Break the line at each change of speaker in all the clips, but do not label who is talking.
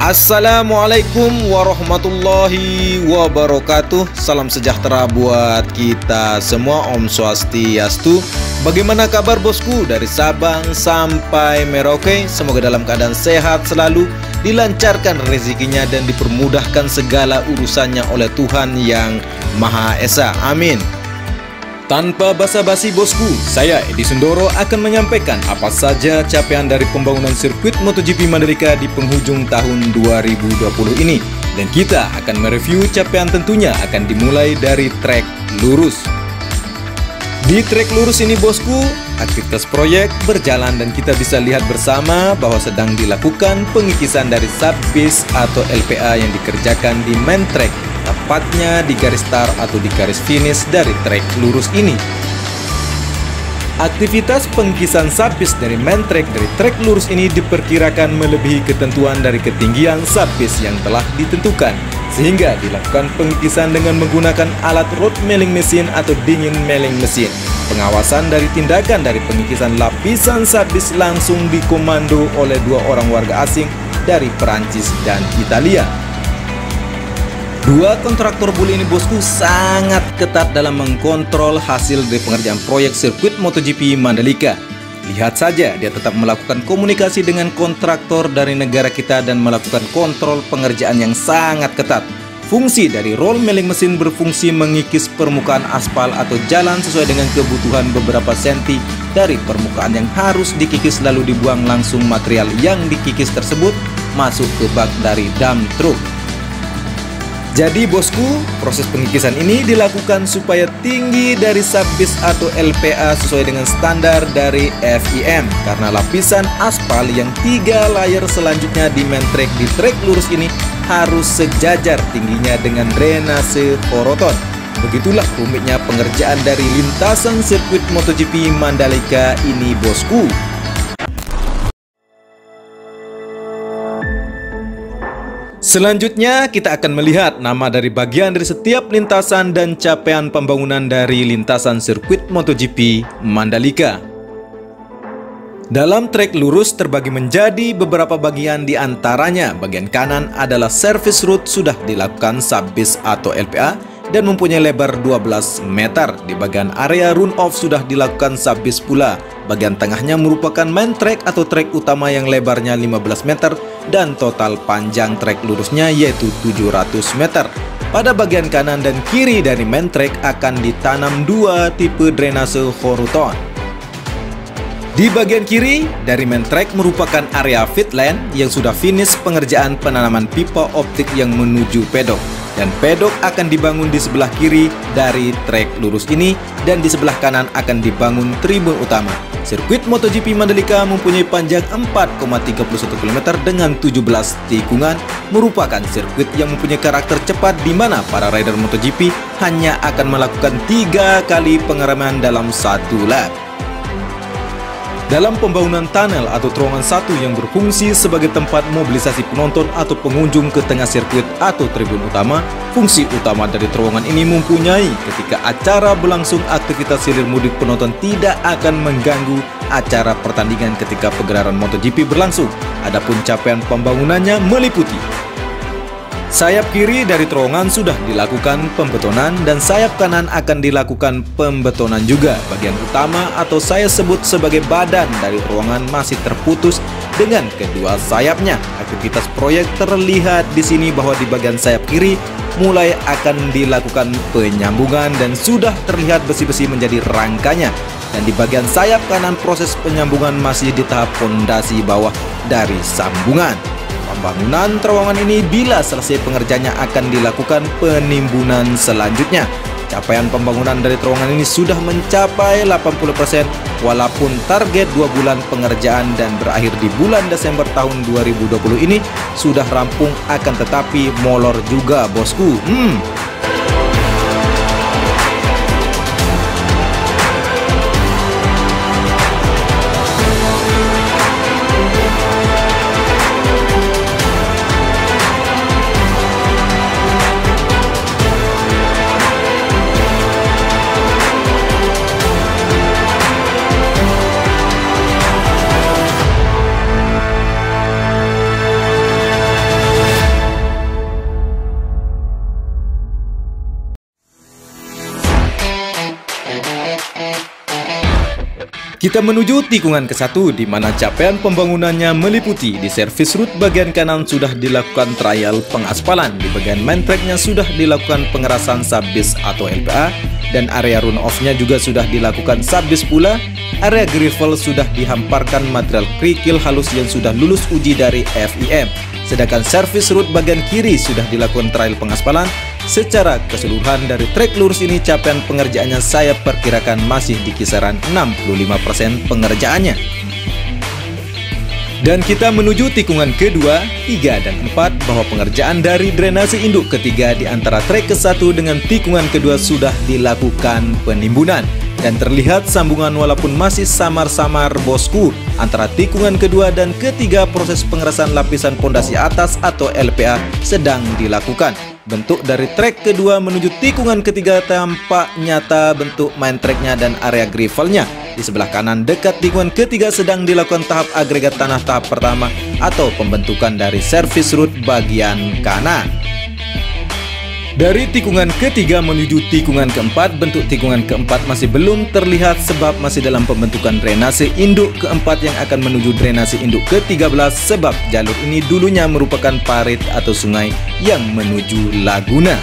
Assalamualaikum warahmatullahi wabarakatuh. Salam sejahtera buat kita semua. Om Swastiastu. Bagaimana kabar bosku dari Sabang sampai Merauke? Semoga dalam keadaan sehat selalu, dilancarkan rezekinya dan dipermudahkan segala urusannya oleh Tuhan yang Maha Esa. Amin. Tanpa basa-basi bosku, saya Edi Sundoro akan menyampaikan apa saja capaian dari pembangunan sirkuit MotoGP Mandalika di penghujung tahun 2020 ini. Dan kita akan mereview capaian tentunya akan dimulai dari trek lurus. Di trek lurus ini bosku, aktivitas proyek berjalan dan kita bisa lihat bersama bahwa sedang dilakukan pengikisan dari subbase atau LPA yang dikerjakan di main track, tepatnya di garis start atau di garis finish dari trek lurus ini. Aktivitas pengkisan subbase dari main track dari trek lurus ini diperkirakan melebihi ketentuan dari ketinggian subbase yang telah ditentukan, sehingga dilakukan pengkisan dengan menggunakan alat road milling machine atau dingin milling machine. Pengawasan dari tindakan dari pengikisan lapisan subbase langsung dikomando oleh dua orang warga asing dari Perancis dan Italia. Dua kontraktor bully ini bosku sangat ketat dalam mengkontrol hasil dari pengerjaan proyek sirkuit MotoGP Mandalika. Lihat saja, dia tetap melakukan komunikasi dengan kontraktor dari negara kita dan melakukan kontrol pengerjaan yang sangat ketat. Fungsi dari roll milling mesin berfungsi mengikis permukaan aspal atau jalan sesuai dengan kebutuhan beberapa senti dari permukaan yang harus dikikis, lalu dibuang langsung material yang dikikis tersebut masuk ke bak dari dump truck. Jadi bosku, proses pengikisan ini dilakukan supaya tinggi dari subbase atau LPA sesuai dengan standar dari FIM, karena lapisan aspal yang 3 layer selanjutnya di main track di trek lurus ini harus sejajar tingginya dengan drainase koroton. Begitulah rumitnya pengerjaan dari lintasan sirkuit MotoGP Mandalika ini bosku. Selanjutnya kita akan melihat nama dari bagian dari setiap lintasan dan capaian pembangunan dari lintasan sirkuit MotoGP Mandalika. Dalam trek lurus terbagi menjadi beberapa bagian, di antaranya bagian kanan adalah service road sudah dilakukan subbase atau LPA dan mempunyai lebar 12 meter. Di bagian area run off sudah dilakukan subbase pula. Bagian tengahnya merupakan main track atau trek utama yang lebarnya 15 meter dan total panjang trek lurusnya yaitu 700 meter. Pada bagian kanan dan kiri dari main track akan ditanam dua tipe drainase koroton. Di bagian kiri dari main track merupakan area pitland yang sudah finish pengerjaan penanaman pipa optik yang menuju pedok. Dan pedok akan dibangun di sebelah kiri dari trek lurus ini, dan di sebelah kanan akan dibangun tribun utama. Sirkuit MotoGP Mandalika mempunyai panjang 4,31 km dengan 17 tikungan, merupakan sirkuit yang mempunyai karakter cepat di mana para rider MotoGP hanya akan melakukan 3 kali pengereman dalam 1 lap. Dalam pembangunan tunnel atau terowongan satu yang berfungsi sebagai tempat mobilisasi penonton atau pengunjung ke tengah sirkuit atau tribun utama, fungsi utama dari terowongan ini mempunyai ketika acara berlangsung aktivitas hilir mudik penonton tidak akan mengganggu acara pertandingan ketika pegelaran MotoGP berlangsung. Adapun capaian pembangunannya meliputi sayap kiri dari terowongan sudah dilakukan pembetonan dan sayap kanan akan dilakukan pembetonan juga. Bagian utama atau saya sebut sebagai badan dari terowongan masih terputus dengan kedua sayapnya. Aktivitas proyek terlihat di sini bahwa di bagian sayap kiri mulai akan dilakukan penyambungan dan sudah terlihat besi-besi menjadi rangkanya. Dan di bagian sayap kanan proses penyambungan masih di tahap fondasi bawah dari sambungan. Pembangunan terowongan ini bila selesai pengerjaannya akan dilakukan penimbunan selanjutnya. Capaian pembangunan dari terowongan ini sudah mencapai 80% walaupun target 2 bulan pengerjaan dan berakhir di bulan Desember tahun 2020 ini sudah rampung, akan tetapi molor juga bosku. Kita menuju tikungan ke-1 di mana capaian pembangunannya meliputi di servis root bagian kanan sudah dilakukan trial pengaspalan, di bagian main tracknya sudah dilakukan pengerasan subbase atau LPA, dan area run off-nya juga sudah dilakukan subbase pula. Area gravel sudah dihamparkan material kerikil halus yang sudah lulus uji dari FIM. Sedangkan servis root bagian kiri sudah dilakukan trial pengaspalan. Secara keseluruhan dari trek lurus ini capaian pengerjaannya saya perkirakan masih di kisaran 65% pengerjaannya. Dan kita menuju tikungan kedua, 3 dan 4 bahwa pengerjaan dari drainase induk ketiga di antara trek ke-1 dengan tikungan kedua sudah dilakukan penimbunan. Dan terlihat sambungan walaupun masih samar-samar bosku antara tikungan kedua dan ketiga. Proses pengerasan lapisan pondasi atas atau LPA sedang dilakukan. Bentuk dari trek kedua menuju tikungan ketiga tampak nyata bentuk main tracknya dan area gravelnya. Di sebelah kanan dekat tikungan ketiga sedang dilakukan tahap agregat tanah tahap pertama atau pembentukan dari servis root bagian kanan. Dari tikungan ketiga menuju tikungan keempat, bentuk tikungan keempat masih belum terlihat sebab masih dalam pembentukan drainase induk keempat yang akan menuju drainase induk ke-13 sebab jalur ini dulunya merupakan parit atau sungai yang menuju laguna.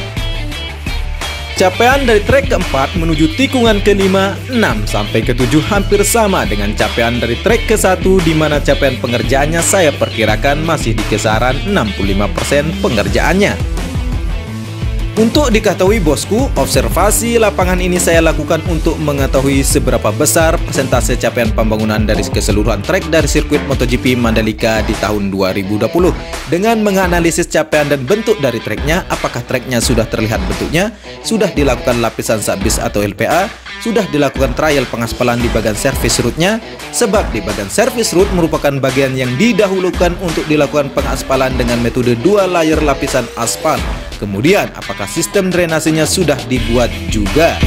Capaian dari trek keempat menuju tikungan kelima, 6 sampai ke-7 hampir sama dengan capaian dari trek ke-1 di mana capaian pengerjaannya saya perkirakan masih di kisaran 65% pengerjaannya. Untuk diketahui bosku, observasi lapangan ini saya lakukan untuk mengetahui seberapa besar persentase capaian pembangunan dari keseluruhan trek dari sirkuit MotoGP Mandalika di tahun 2020. Dengan menganalisis capaian dan bentuk dari treknya, apakah treknya sudah terlihat bentuknya, sudah dilakukan lapisan subbase atau LPA, sudah dilakukan trial pengaspalan di bagian servis rootnya, sebab di bagian servis root merupakan bagian yang didahulukan untuk dilakukan pengaspalan dengan metode 2 layer lapisan aspal. Kemudian, apakah sistem drainasenya sudah dibuat juga?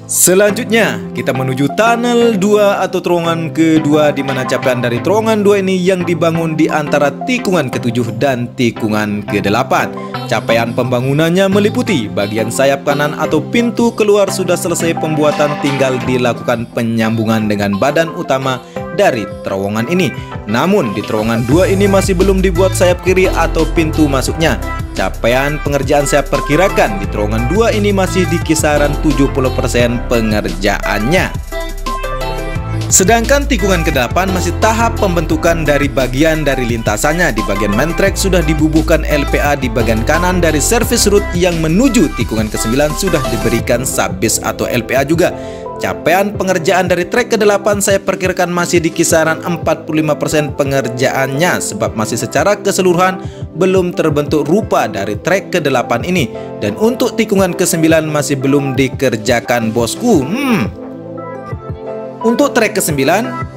Selanjutnya, kita menuju tunnel 2 atau terowongan kedua di mana capaian dari terowongan 2 ini yang dibangun di antara tikungan ke-7 dan tikungan ke-8. Capaian pembangunannya meliputi bagian sayap kanan atau pintu keluar sudah selesai pembuatan, tinggal dilakukan penyambungan dengan badan utama dari terowongan ini. Namun di terowongan 2 ini masih belum dibuat sayap kiri atau pintu masuknya. Capaian pengerjaan saya perkirakan di terowongan 2 ini masih di kisaran 70% pengerjaannya. Sedangkan tikungan ke-8 masih tahap pembentukan dari bagian dari lintasannya. Di bagian main track sudah dibubuhkan LPA, di bagian kanan dari servis root yang menuju tikungan ke-9 sudah diberikan subbase atau LPA juga. Capaian pengerjaan dari trek ke-8 saya perkirakan masih di kisaran 45% pengerjaannya sebab masih secara keseluruhan belum terbentuk rupa dari trek ke-8 ini. Dan untuk tikungan ke-9 masih belum dikerjakan bosku. Untuk trek ke-9,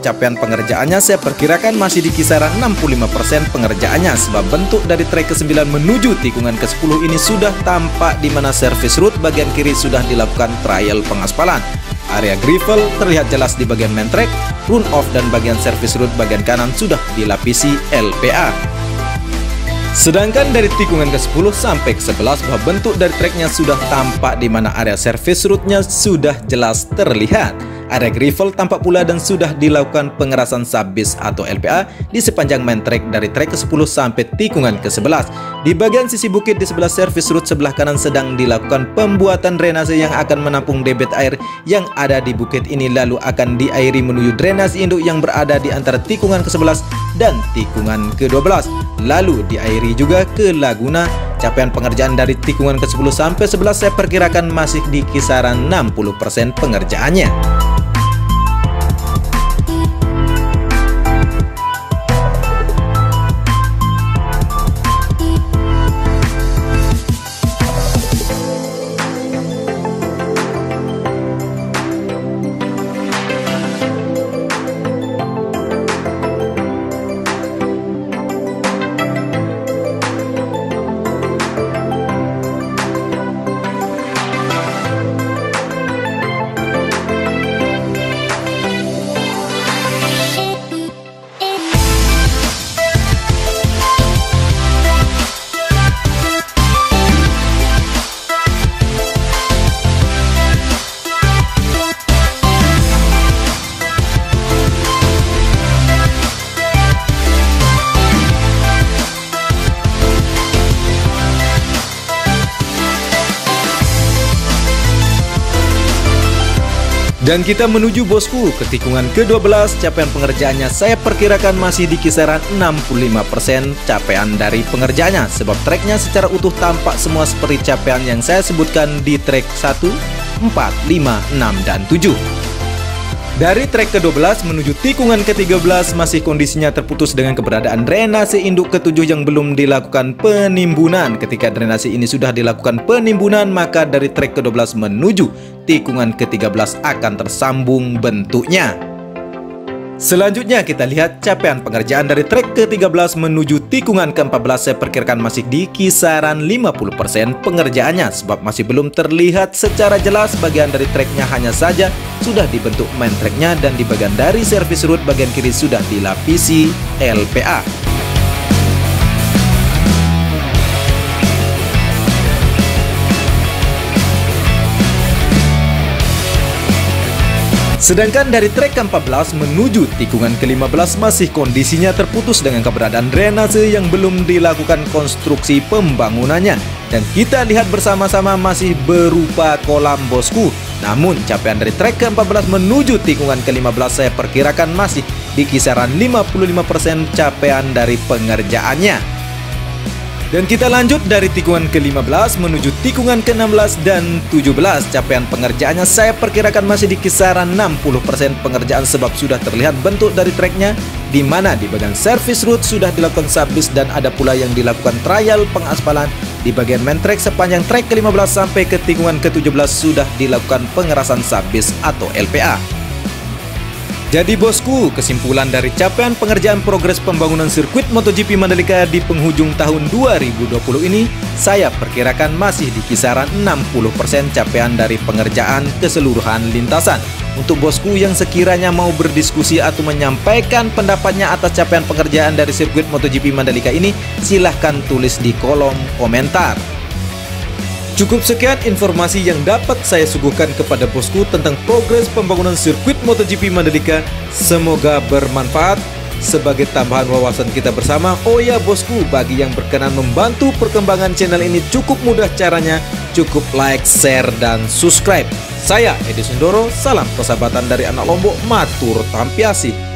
capaian pengerjaannya saya perkirakan masih di kisaran 65% pengerjaannya sebab bentuk dari trek ke-9 menuju tikungan ke-10 ini sudah tampak di mana servis root bagian kiri sudah dilakukan trial pengaspalan. Area gravel terlihat jelas di bagian main track, run off dan bagian servis root bagian kanan sudah dilapisi LPA. Sedangkan dari tikungan ke-10 sampai ke-11 bahwa bentuk dari treknya sudah tampak di mana area servis rootnya sudah jelas terlihat. Area gravel tampak pula dan sudah dilakukan pengerasan subbase atau LPA di sepanjang main track dari trek ke-10 sampai tikungan ke-11. Di bagian sisi bukit di sebelah servis root sebelah kanan sedang dilakukan pembuatan drainase yang akan menampung debit air yang ada di bukit ini lalu akan diairi menuju drainase induk yang berada di antara tikungan ke-11 dan tikungan ke-12. Lalu diairi juga ke laguna. Capaian pengerjaan dari tikungan ke-10 sampai 11 saya perkirakan masih di kisaran 60% pengerjaannya. Dan kita menuju bosku ke tikungan ke-12. Capaian pengerjaannya saya perkirakan masih di kisaran 65% capaian dari pengerjaannya, sebab treknya secara utuh tampak semua seperti capaian yang saya sebutkan di trek 1, 4, 5, 6, dan 7. Dari trek ke-12 menuju tikungan ke-13 masih kondisinya terputus dengan keberadaan drainase induk ke-7 yang belum dilakukan penimbunan. Ketika drainase ini sudah dilakukan penimbunan, maka dari trek ke-12 menuju tikungan ke-13 akan tersambung bentuknya. Selanjutnya kita lihat capaian pengerjaan dari trek ke-13 menuju tikungan ke-14. Saya perkirakan masih di kisaran 50% pengerjaannya, sebab masih belum terlihat secara jelas. Bagian dari treknya hanya saja sudah dibentuk main treknya, dan di bagian dari service road bagian kiri sudah dilapisi LPA. Sedangkan dari trek ke-14 menuju tikungan ke-15 masih kondisinya terputus dengan keberadaan drainase yang belum dilakukan konstruksi pembangunannya. Dan kita lihat bersama-sama masih berupa kolam bosku. Namun capaian dari trek ke-14 menuju tikungan ke-15 saya perkirakan masih di kisaran 55% capaian dari pengerjaannya. Dan kita lanjut dari tikungan ke-15 menuju tikungan ke-16 dan 17. Capaian pengerjaannya saya perkirakan masih di kisaran 60% pengerjaan, sebab sudah terlihat bentuk dari treknya, di mana di bagian service road sudah dilakukan subbase dan ada pula yang dilakukan trial pengaspalan. Di bagian main track sepanjang trek ke-15 sampai ke tikungan ke-17 sudah dilakukan pengerasan subbase atau LPA. Jadi bosku, kesimpulan dari capaian pengerjaan progres pembangunan sirkuit MotoGP Mandalika di penghujung tahun 2020 ini, saya perkirakan masih di kisaran 60% capaian dari pengerjaan keseluruhan lintasan. Untuk bosku yang sekiranya mau berdiskusi atau menyampaikan pendapatnya atas capaian pengerjaan dari sirkuit MotoGP Mandalika ini, silahkan tulis di kolom komentar. Cukup sekian informasi yang dapat saya suguhkan kepada bosku tentang progres pembangunan sirkuit MotoGP Mandalika. Semoga bermanfaat sebagai tambahan wawasan kita bersama. Oh ya bosku, bagi yang berkenan membantu perkembangan channel ini cukup mudah caranya. Cukup like, share, dan subscribe. Saya Edi Sundoro, salam persahabatan dari anak Lombok, matur tampiasi.